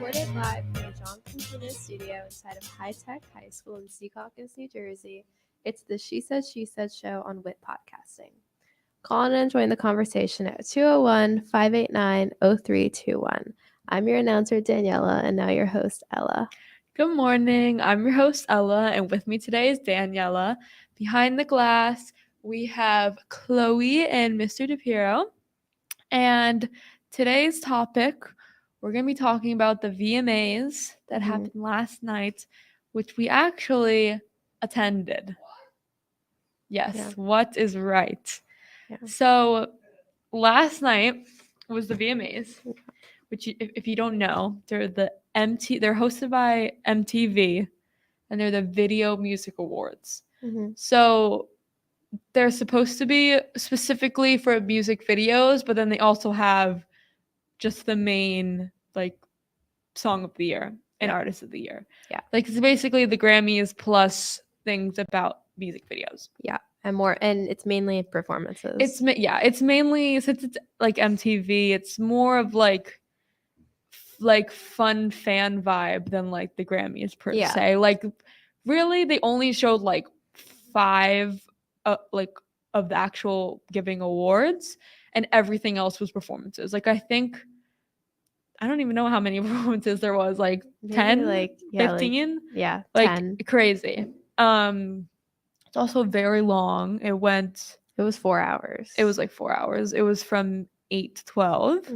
Recorded live from the John Contino studio inside of High Tech High School in Secaucus, New Jersey. It's the She Said show on WIT Podcasting. Call in and join the conversation at 201-589-0321. I'm your announcer, Daniela, and now your host, Ella. Good morning. I'm your host, Ella, and with me today is Daniela. Behind the glass, we have Chloe and Mr. DePiero. And today's topic, we're going to be talking about the VMAs that happened last night, which we actually attended. Yes, What is right? Yeah. So last night was the VMAs, which if you don't know, they're hosted by MTV, and they're the Video Music Awards. So they're supposed to be specifically for music videos, but then they also have just the main song of the year and artist of the year. Yeah, it's basically the Grammys plus things about music videos. Yeah, and it's mainly performances. It's mainly, since it's like MTV, it's more of like fun fan vibe than like the Grammys per se. Really, they only showed 5 of the actual giving awards, and everything else was performances. I don't even know how many performances there was, 10, 15? Yeah, 10. Crazy. It's also very long. It was 4 hours. It was 4 hours. It was from 8 to 12.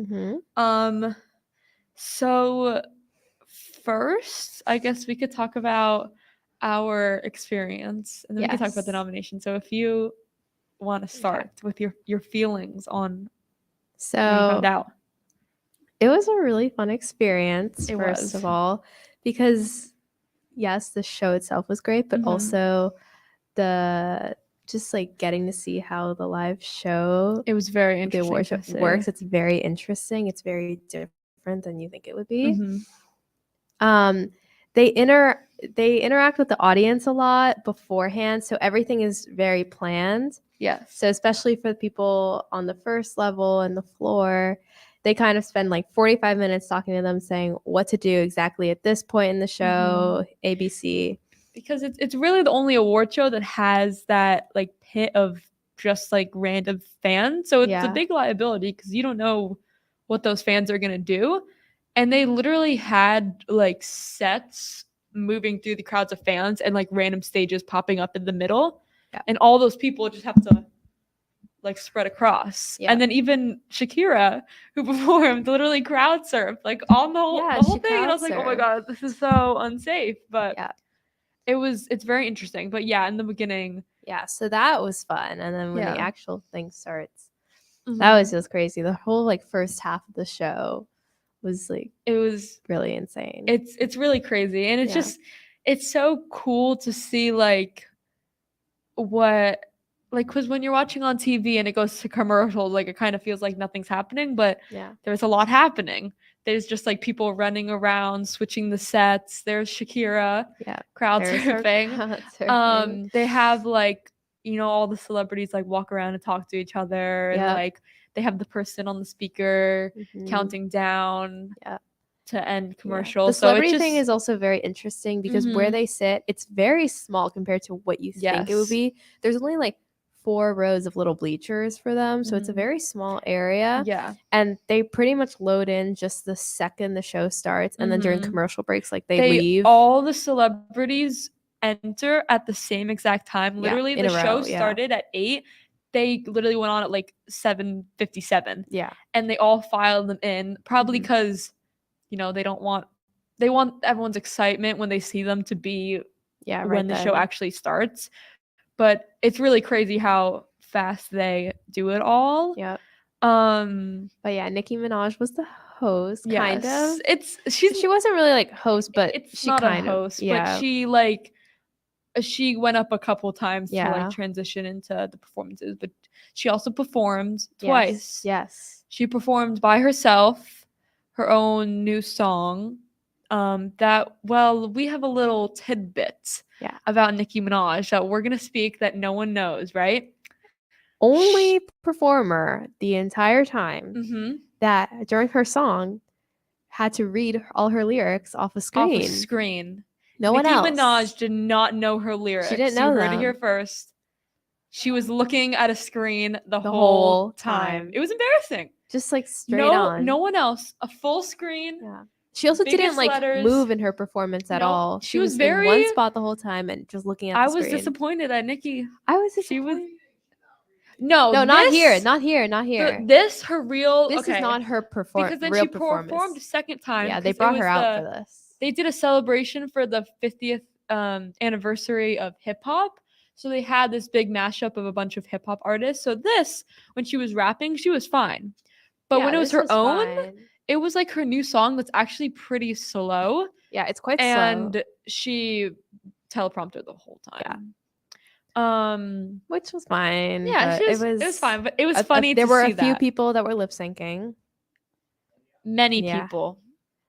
So first, I guess we could talk about our experience, and then we can talk about the nomination. So if you want to start with your feelings on when you found out. It was a really fun experience, first of all, because yes, the show itself was great, but also just getting to see how the live show, it was very interesting. The award show works. It's very interesting. It's very different than you think it would be. They interact with the audience a lot beforehand, so everything is very planned. Yes. So especially for the people on the first level and the floor, they kind of spend 45 minutes talking to them, saying what to do exactly at this point in the show, ABC. Because it's really the only award show that has that pit of just random fans. So it's a big liability because you don't know what those fans are gonna do. And they literally had sets moving through the crowds of fans and random stages popping up in the middle. Yeah. And all those people just have to spread across. Yeah. And then even Shakira, who performed, literally crowd surfed on the whole thing. And I was like, oh my God, this is so unsafe. But it's very interesting. But yeah, in the beginning. Yeah, so that was fun. And then when the actual thing starts, that was just crazy. The whole first half of the show was it was really insane. It's really crazy. And it's it's so cool to see what because when you're watching on TV and it goes to commercials, it kind of feels like nothing's happening, but there's a lot happening. There's just people running around, switching the sets. There's Shakira, crowd surfing. They have all the celebrities walk around and talk to each other, and they have the person on the speaker counting down to end commercial. The celebrity thing is also very interesting because where they sit, it's very small compared to what you think it would be. There's only 4 rows of little bleachers for them, so it's a very small area. Yeah, and they pretty much load in just the second the show starts, and then during commercial breaks, they leave. All the celebrities enter at the same exact time. Literally, the show started at 8. They literally went on at 7:57. Yeah, and they all filed them in, probably because they want everyone's excitement when they see them to be when the show actually starts. But it's really crazy how fast they do it all. Yeah. But yeah, Nicki Minaj was the host, kind of. She wasn't really host, but she not kind a host, of. But she went up a couple times to transition into the performances. But she also performed twice. Yes. She performed by herself her own new song. We have a little tidbit about Nicki Minaj that we're gonna speak that no one knows, right? Only performer the entire time that during her song had to read all her lyrics off a screen. Off a screen. No Nicki one else. Minaj did not know her lyrics. didn't know You heard it here them. first. She was looking at a screen the whole whole time. time. It was embarrassing. Just like straight No on. one else. A full screen. Yeah. She also didn't biggest like letters. move in her performance at No, all. she was in one very- spot the whole time and just looking at I the was screen. disappointed at Nicki. I was She was- disappointed. No, No, not this- here. Not here. Not here. This her real. This okay. is not her because then real she performance. performed a second time. Yeah, they 'cause it brought was her out for this. They did a celebration for the 50th anniversary of hip hop. So they had this big mashup of a bunch of hip hop artists. So this, when she was rapping, she was fine. But Yeah, when it was this her own, fine. it was like her new song that's actually pretty slow. Yeah, it's quite And slow. she teleprompted the whole Yeah. time. Which was fine. Yeah, but it was fine, but it was funny there to were see a few that. people that were lip syncing. Many Yeah. people,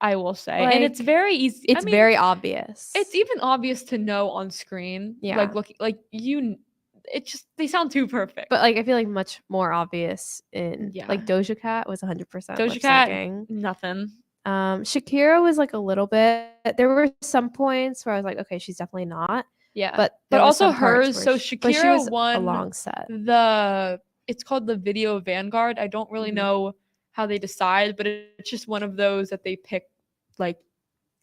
I will say. And it's Like, very easy. It's very obvious. It's even obvious to know on screen. Yeah. Like looking like you it just they sound too perfect. But like I feel like much more obvious in Yeah. like Doja Cat was 100% Doja lip Cat, syncing. nothing. Shakira was like a little bit. There were some points where I was like, okay, she's definitely not. Yeah. But But there were also some parts hers, where so she, but she Shakira was won a long set. it's called the Video Vanguard. I don't really Mhm. know how they decide, but it's just one of those that they pick like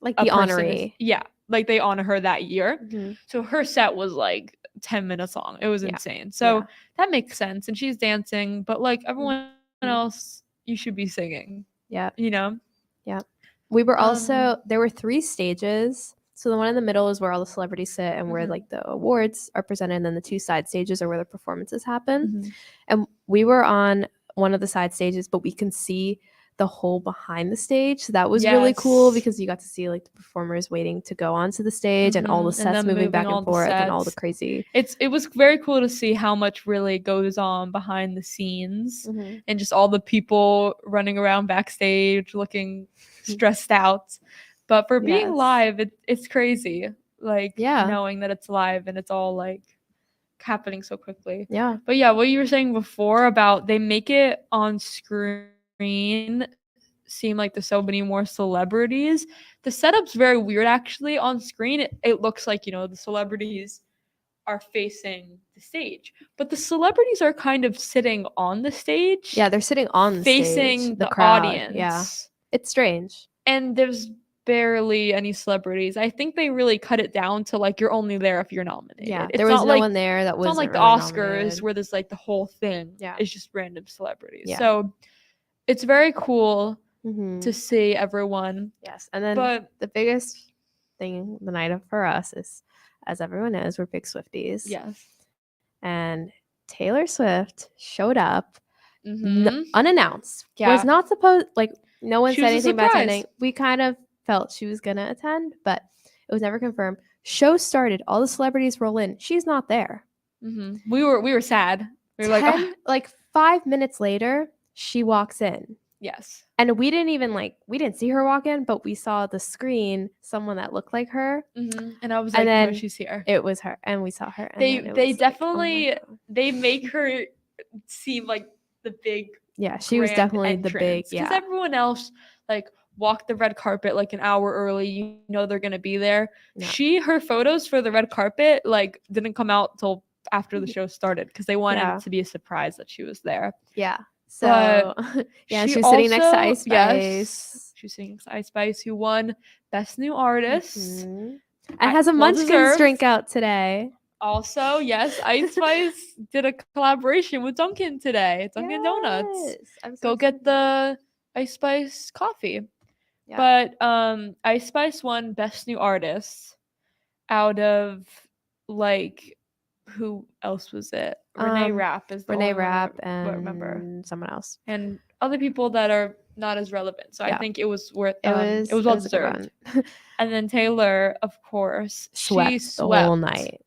Like a the person is- honoree. yeah, like they honor her that year. Mhm. So her set was like 10 minutes long. It was Yeah. insane. So Yeah. that makes sense. And she's dancing, but like everyone Mhm. else, you should be singing. Yeah. You know? We were also there were 3 stages. So the one in the middle is where all the celebrities sit and where Mhm. like the awards are presented, and then the 2 side stages are where the performances happen. Mhm. And we were on one of the side stages, but we can see the whole behind the stage. So that was really cool Yes. because you got to see like the performers waiting to go onto the stage and all the Mhm. And sets them moving back moving all and the forth and all the sets. crazy. It was very cool to see how much really goes on behind the scenes and just all the people running around backstage looking stressed out. But for being Yes. live, it's crazy. Like Yeah. knowing that it's live and it's all like happening so quickly. Yeah. But yeah, what you were saying before about they make it on screen seem like there's so many more celebrities. The setup's very weird actually. On screen it looks like, the celebrities are facing the stage, but the celebrities are kind of sitting on the stage. Yeah, they're sitting on the facing stage, the crowd. audience. Yeah. It's strange. And there's barely any celebrities. I think they really cut it down to like you're only there if you're nominated. Yeah, It's there was not no like, one there that was it's not like the really Oscars nominated. where there's like the whole thing. Yeah. It's just random celebrities. Yeah. So it's very cool Mhm. to see everyone. Yes, and then But the biggest thing the night of for us is, as everyone knows, we're big Swifties. yes. And Taylor Swift showed up Mhm. unannounced. Yeah. Was not supposed, like, no one She said was a anything about surprise. attending. We kind of felt she was going to attend, but it was never confirmed. Show started. All the celebrities roll in. She's not there. Mhm. We were sad. We were like, "Ugh." like 5 minutes later, she walks in. Yes. And we didn't see her walk in, but we saw the screen, someone that looked like her. Mhm. And I was And like, then no, she's here. It was her, and we saw her. And They then it they was like, oh my definitely God. they make her seem like the big Yeah, she was grand definitely the big, because yeah. everyone else like walked the red carpet like an hour early. You know they're gonna be there. Yeah. Her photos for the red carpet like didn't come out till after the show started because they wanted Yeah. it to be a surprise that she was there. Yeah. So yeah, she was sitting next to Ice Spice. Yes, she was sitting next to Ice Spice, who won Best New Artist. Mhm. And has a well Munchkins deserved. drink out today. Also, yes, Ice Spice did a collaboration with Dunkin' today. Dunkin' Donuts. Yes, I'm so Go get excited. the Ice Spice coffee. Yeah. But Ice Spice won Best New Artist out of like who else was it? Renee Rapp is the Renee only one Rapp I remember. and someone else. And other people that are not as relevant. So I Yeah. think it was worth It was well a good deserved. one. And then Taylor, of course, Swept she the whole night.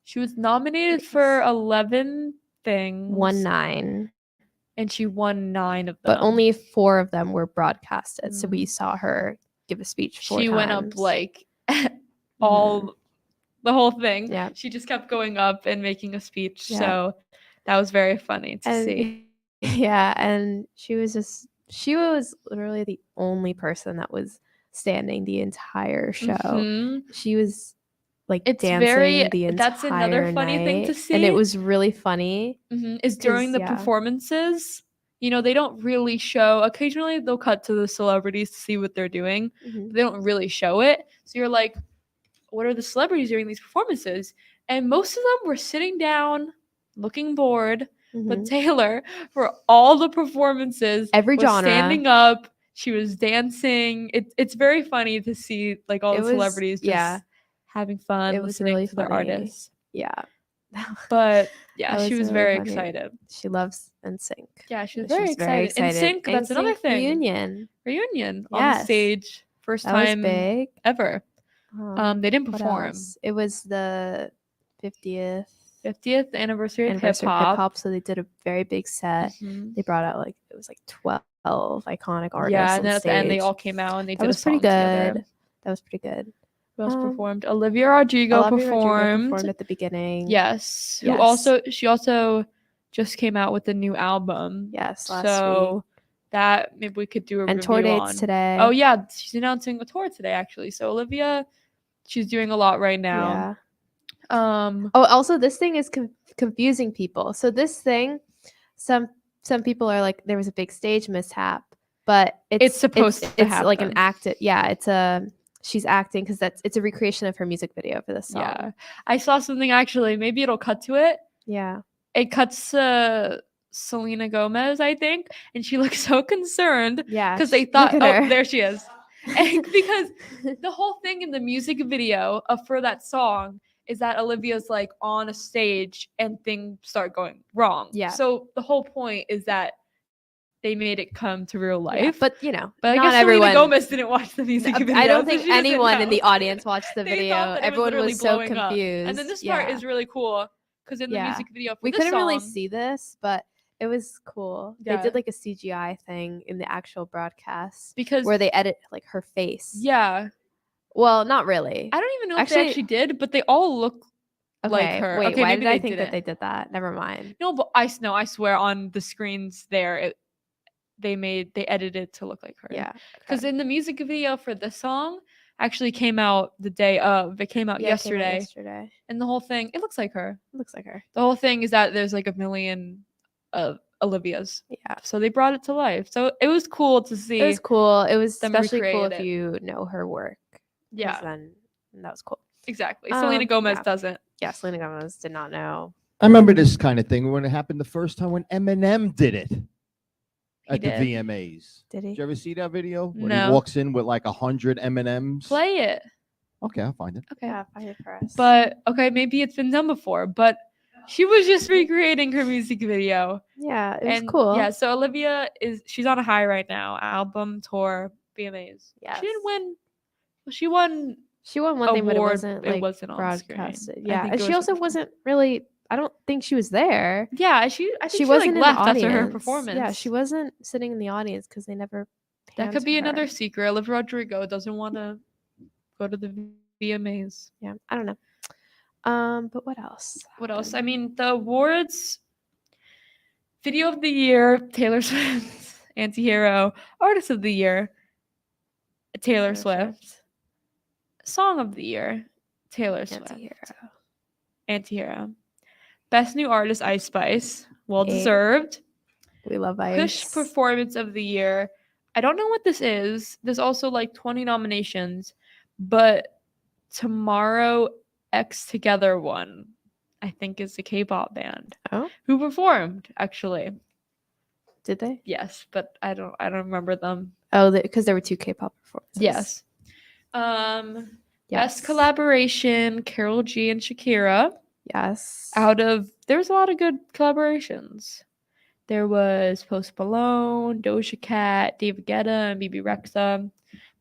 She was nominated for 11 things. Won 9. And she won 9 of them. But only 4 of them were broadcasted. So we saw her give a speech 4 times. She went up like the whole thing. Yeah. She just kept going up and making a speech. Yeah. So that was very funny to see. Yeah, and she was just she was literally the only person that was standing the entire show. Mhm. She was like It's dancing very the entire that's another funny thing to night, see. and it was really funny. Is during 'Cause, the yeah. performances, they don't really show. Occasionally they'll cut to the celebrities to see what they're doing, but they don't really show it. So you're like, what are the celebrities doing these performances? And most of them were sitting down, looking bored. But Taylor, for all the performances, Every was genre. standing up. She was dancing. It's very funny to see like all It the was- celebrities just yeah. having fun, It was listening really to their funny. artists. Yeah. But yeah, That she was really very funny. excited. She loves NSYNC. Yeah, she was She very was very excited. excited. NSYNC, that's another NSYNC thing. reunion. On Yes. stage. First That was time big. ever. They didn't What perform. else? It was the 50th anniversary of hip anniversary of hop. so they did a very big set. They brought out like it was like 12 iconic artists. Yeah, on and then at stage. the end they all came out and they That did was a song pretty good. together. That was pretty good. Who else performed? Olivia Rodrigo performed at the beginning. Yes. She also just came out with a new album. Yes, last week. That maybe we could do a and review tour dates on. today. Oh yeah, she's announcing a tour today actually. So Olivia, she's doing a lot right now. Yeah. Also this thing is confusing people. So this thing, some people are like there was a big stage mishap, but it's supposed to happen. It's like an act. Yeah, she's acting because it's a recreation of her music video for this song. Yeah, I saw something actually. Maybe it'll cut to it. Yeah, it cuts to Selena Gomez, I think, and she looks so concerned. Yeah, because they thought, look at her. There she is. And because the whole thing in the music video for that song is that Olivia's like on a stage and things start going wrong. Yeah. So the whole point is that they made it come to real life. Yeah, but I not guess everyone. Selena Gomez didn't watch the music video. I don't think so anyone in the audience watched the They video. thought that Everyone was so blowing up. confused. And then this part is really cool because in the Yeah. music video for we this couldn't really song- see this, but it was cool. Yeah. They did like a CGI thing in the actual broadcast because where they edit like her face. Yeah. Well, not really. I don't even know if they actually did, but they all look like her. Wait, Okay, why maybe did I they think that didn't. they did that? Never mind. No, but I swear on the screens there, they edited to look like her. Yeah. Because in the music video for the song actually came out the day of. It came out yesterday. And the whole thing, it looks like her. It looks like her. The whole thing is that there's like a million of Olivia's. Yeah. So they brought it to life. So it was cool to see. It was cool. It was them especially cool recreate if it. you know her work. Yeah. Then that was cool. Exactly. Selena Gomez yeah. doesn't. Yeah, Selena Gomez did not know. I remember this kind of thing when it happened the first time when Eminem did it at did. the VMAs. Did he? Did you ever see that video? When No. he walks in with like 100 M&Ms. Play it. Okay, I'll find it. Okay. Yeah, find it for us. But okay, maybe it's been done before, but she was just recreating her music video. yeah, it was cool. Yeah, so Olivia she's on a high right now. Album, tour, VMAs. Yes. She didn't win. Well, she won. She won one thing, but it award, wasn't it like wasn't on broadcasted. screen. Yeah, I think and it she was also wasn't really. I don't think she was there. Yeah, I think she wasn't like in left the after her audience. performance. Yeah, she wasn't sitting in the audience because they never. That panned could be to another her. secret. Olivia Rodrigo doesn't want to go to the VMAs. Yeah, I don't know. But what else? What else? I mean, the awards. Video of the year, Taylor Swift. Anti-hero. Artist of the year, Taylor Swift. Song of the year, Taylor Swift. Anti-hero. Best new artist, Ice Spice. Well deserved. We love Ice. Push performance of the year. I don't know what this is. There's also like 20 nominations, but Tomorrow X Together won. I think is a K-pop band. Oh, who performed actually. Did they? Yes, but I don't remember them. Oh, because there were two K-pop performances. Yes. Best collaboration, Karol G and Shakira. Yes. There's a lot of good collaborations. There was Post Malone, Doja Cat, David Guetta, and BB Rexa.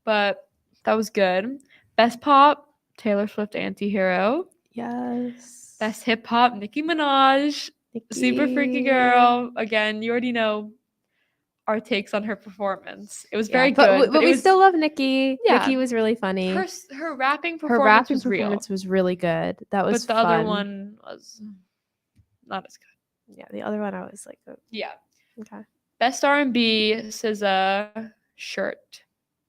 But that was good. Best pop, Taylor Swift, Anti-hero. Yes. Best hip hop, Nicki Minaj. Super Freaky Girl. Again, you already know our takes on her performance. It was very good. But we still love Nicki. Yeah. Nicki was really funny. Her rapping performance was really good. That was But the other one was not as good. Yeah, the other one I was like, yeah. Okay. Best R&B, SZA shirt.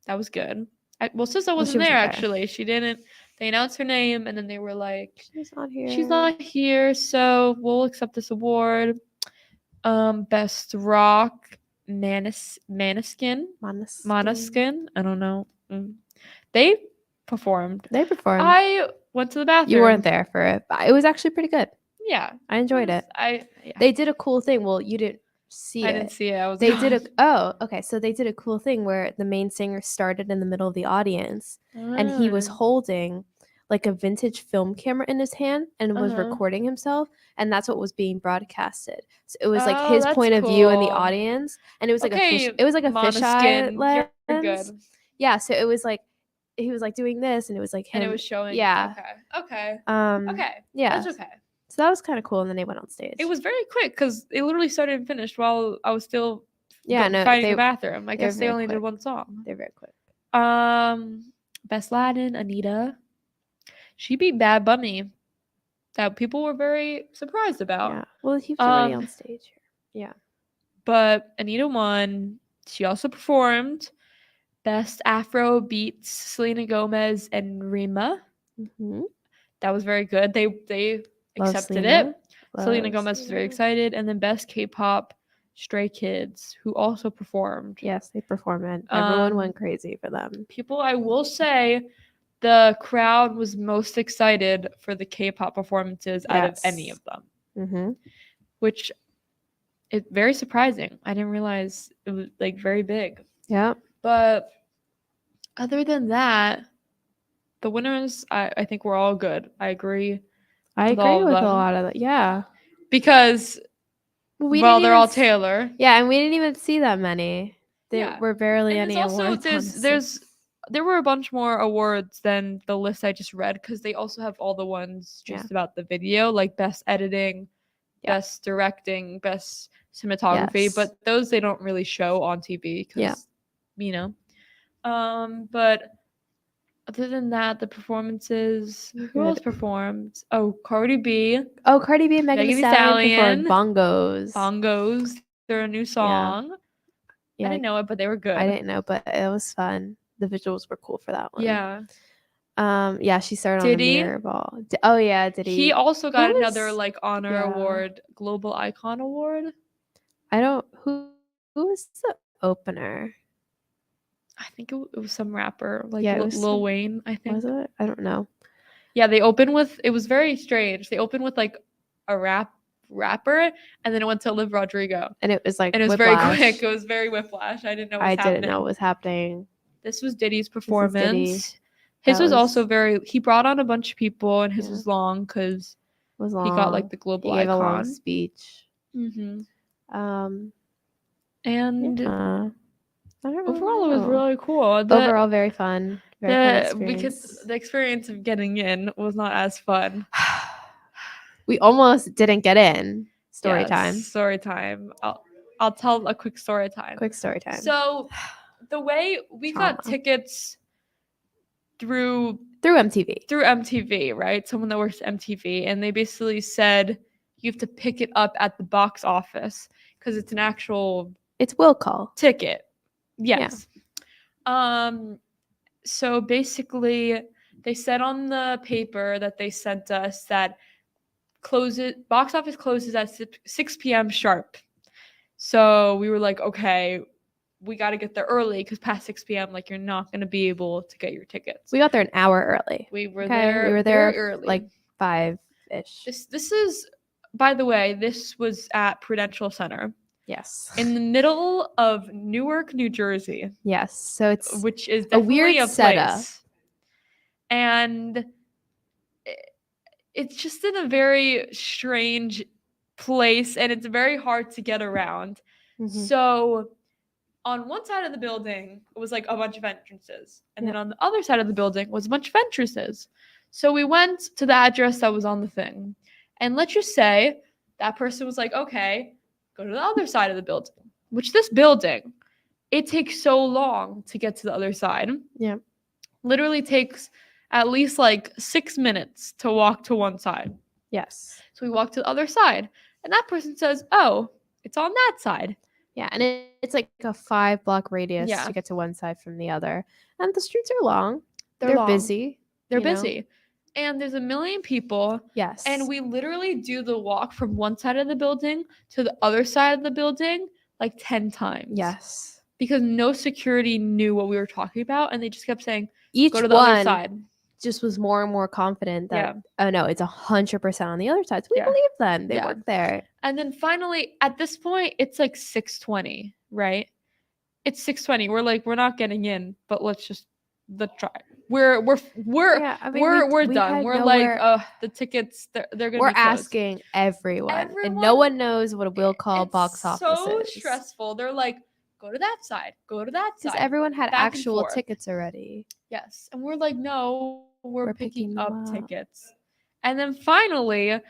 That was good. SZA wasn't there actually. She didn't. They announced her name and then they were like, she's not here. She's not here, so we'll accept this award. Best rock, Maneskin. I don't know. They performed. I went to the bathroom. You weren't there for it, but it was actually pretty good. Yeah, I enjoyed it. Yeah. They did a cool thing. Well, you didn't see it. I didn't see it. So they did a cool thing where the main singer started in the middle of the audience, and he was holding like a vintage film camera in his hand and was recording himself, and that's what was being broadcasted. So it was like his point of view in the audience, and it was like a fisheye lens. Good. Yeah, so it was like he was like doing this, and it was like him. And it was showing. Yeah. Okay. Yeah. That's okay. So that was kind of cool, and then they went on stage. It was very quick because it literally started and finished while I was still finding the bathroom. I guess they only did one song. They're very quick. Best Latin, Anita. She beat Bad Bunny. That people were very surprised about. Yeah. Well, he was already on stage here. Yeah. But Anita won. She also performed. Best Afro beats Selena Gomez and Rima. Mm-hmm. That was very good. They accepted it. Selena Gomez was very excited. And then best K-pop, Stray Kids, who also performed. Yes, they performed it. Everyone went crazy for them. People, I will say, the crowd was most excited for the K-pop performances out of any of them. Mm-hmm. Which is very surprising. I didn't realize it was like very big. Yeah. But other than that, the winners, I think we're all good. I agree. I agree with a lot of that. Yeah. Because, they're all Taylor. Yeah, and we didn't even see that many. There were barely any awards. There were a bunch more awards than the list I just read because they also have all the ones just about the video, like best editing, best directing, best cinematography. But those they don't really show on TV because, But other than that, the performances. Who else performed? Oh, Cardi B. Cardi B and Megan Thee Stallion performed Bongos. They're a new song. Yeah. I didn't know it, but they were good. I didn't know, but it was fun. The visuals were cool for that one. Yeah. She started on the mirror ball. Diddy. He also got another honor award, Global Icon Award. Who was the opener? I think it was some rapper, Lil Wayne, I think. Was it? I don't know. Yeah, they opened with, it was very strange. They opened with a rapper, and then it went to Liv Rodrigo. And it was and it was very quick. It was very whiplash. I didn't know what was happening. I didn't know what was happening. This was Diddy's performance. His was also he brought on a bunch of people, and his was long because he got the global icon. He gave a long speech. Mm-hmm. Overall, it was really cool. Overall, very fun. Very fun because the experience of getting in was not as fun. We almost didn't get in. Story time. I'll tell a quick story time. So, the way we got tickets through MTV, right? Someone that works at MTV, and they basically said you have to pick it up at the box office because it's an actual. It's will call ticket. Yes. Yeah. So basically, they said on the paper that they sent us that box office closes at 6 p.m. sharp. So we were like, okay, we got to get there early because past 6 p.m. you're not going to be able to get your tickets. We got there an hour early. We were there early, 5-ish. This is, by the way, this was at Prudential Center. Yes. In the middle of Newark, New Jersey. Yes. So which is a weird setup. And it's just in a very strange place, and it's very hard to get around. Mm-hmm. So on one side of the building, it was a bunch of entrances. And then on the other side of the building was a bunch of entrances. So we went to the address that was on the thing. And let's just say that person was like, okay, go to the other side of the building, which this building, it takes so long to get to the other side. Yeah. Literally takes at least 6 minutes to walk to one side. Yes. So we walk to the other side, and that person says, oh, it's on that side. Yeah, and it's like a 5-block radius Yeah. to get to one side from the other. And the streets are long. They're long. Busy. They're you know? busy. And there's a million people. Yes. And we literally do the walk from one side of the building to the other side of the building like 10 times. Yes. Because no security knew what we were talking about, and they just kept saying, each go to the one other side. Just was more and more confident that, Yeah. oh no, it's 100% on the other side. So we Yeah. believe them. They Yeah. work there. And then finally, at this point, it's like 6:20, right? It's 6:20. We're like, we're not getting in, but let's try. We're Yeah, I mean, we're we done. had We're nowhere- like, the tickets they're gonna We're be closed. asking everyone, and no one knows what we'll call box office so is. stressful. They're like, go to that side, go to that side. Because everyone had back and actual forth. tickets already. Yes. And we're like, no, we're picking up them up. tickets. And then finally,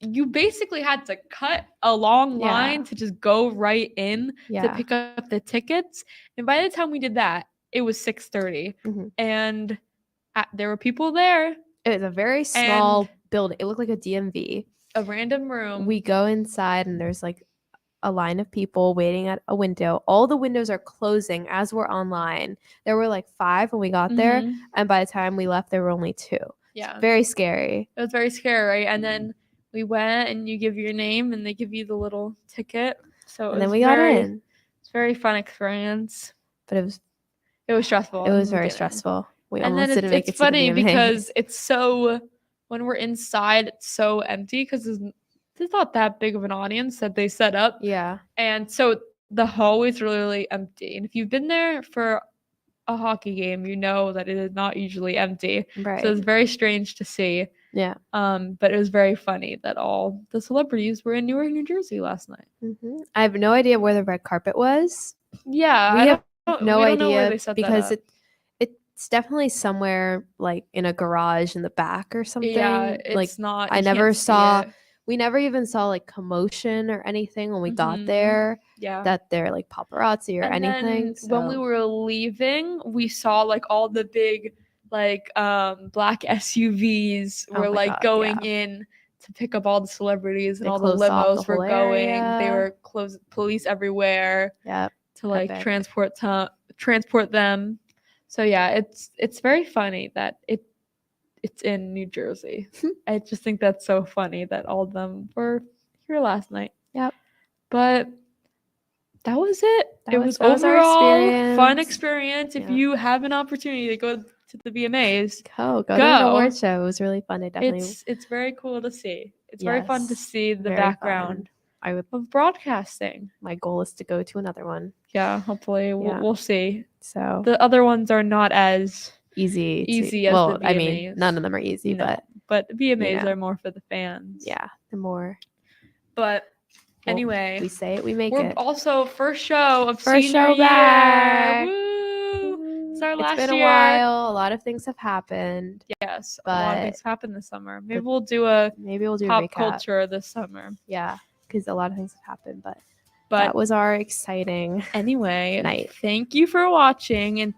you basically had to cut a long line to just go right in to pick up the tickets. And by the time we did that, it was 6:30. Mhm. And there were people there. It was a very small building. It looked like a DMV. A random room. We go inside and there's like a line of people waiting at a window. All the windows are closing as we're online. There were like 5 when we got there, and by the time we left, there were only 2. Yeah. It's very scary. It was very scary, right? And then we went and you give your name and they give you the little ticket. So and then we got in. It's a very fun experience. But it was stressful. It was very stressful. We and almost then didn't make it it's funny to the VMAs. because it's so, when we're inside, it's so empty because there's not that big of an audience that they set up. Yeah. And so the hallways are literally empty. And if you've been there for a hockey game, you know that it is not usually empty. Right. So it's very strange to see. Yeah. But it was very funny that all the celebrities were in Newark, New Jersey last night. Mm-hmm. I have no idea where the red carpet was. Yeah. We have no idea because it's definitely somewhere like in a garage in the back or something. Yeah, it's like, not. I never saw. We never even saw like commotion or anything when we got there. Yeah. That they're like paparazzi or and anything. Then when we were leaving, we saw like all the big like black SUVs were like going in to pick up all the celebrities, and all the limos were going. They were police everywhere. Yep. To like transport them. So yeah, it's very funny that it's in New Jersey. I just think that's so funny that all of them were here last night. Yep. But that was it. It was our overall fun experience. If you have an opportunity to go to the VMAs, go to an award show. It was really fun. It's very cool to see. It's very fun to see the background of broadcasting. My goal is to go to another one. Yeah, hopefully we'll see. So the other ones are not as easy as the VMAs. I mean, none of them are easy, but VMAs are more for the fans. Yeah, they're more. But anyway, we say it, we make it. We're also first show of first senior show back. Year. Woo! It's our last year. It's been a while. A lot of things have happened. Yes, a lot of things happened this summer. Maybe we'll do pop recap. Culture this summer. Yeah, because a lot of things have happened, but that was our exciting night. Thank you for watching, and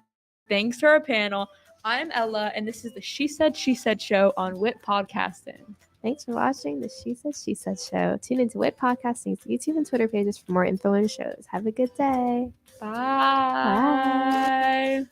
thanks to our panel. I'm Ella, and this is the She Said Show on WIT Podcasting. Thanks for watching the She Said show. Tune into WIT Podcasting's YouTube and Twitter pages for more info and shows. Have a good day. Bye. Bye.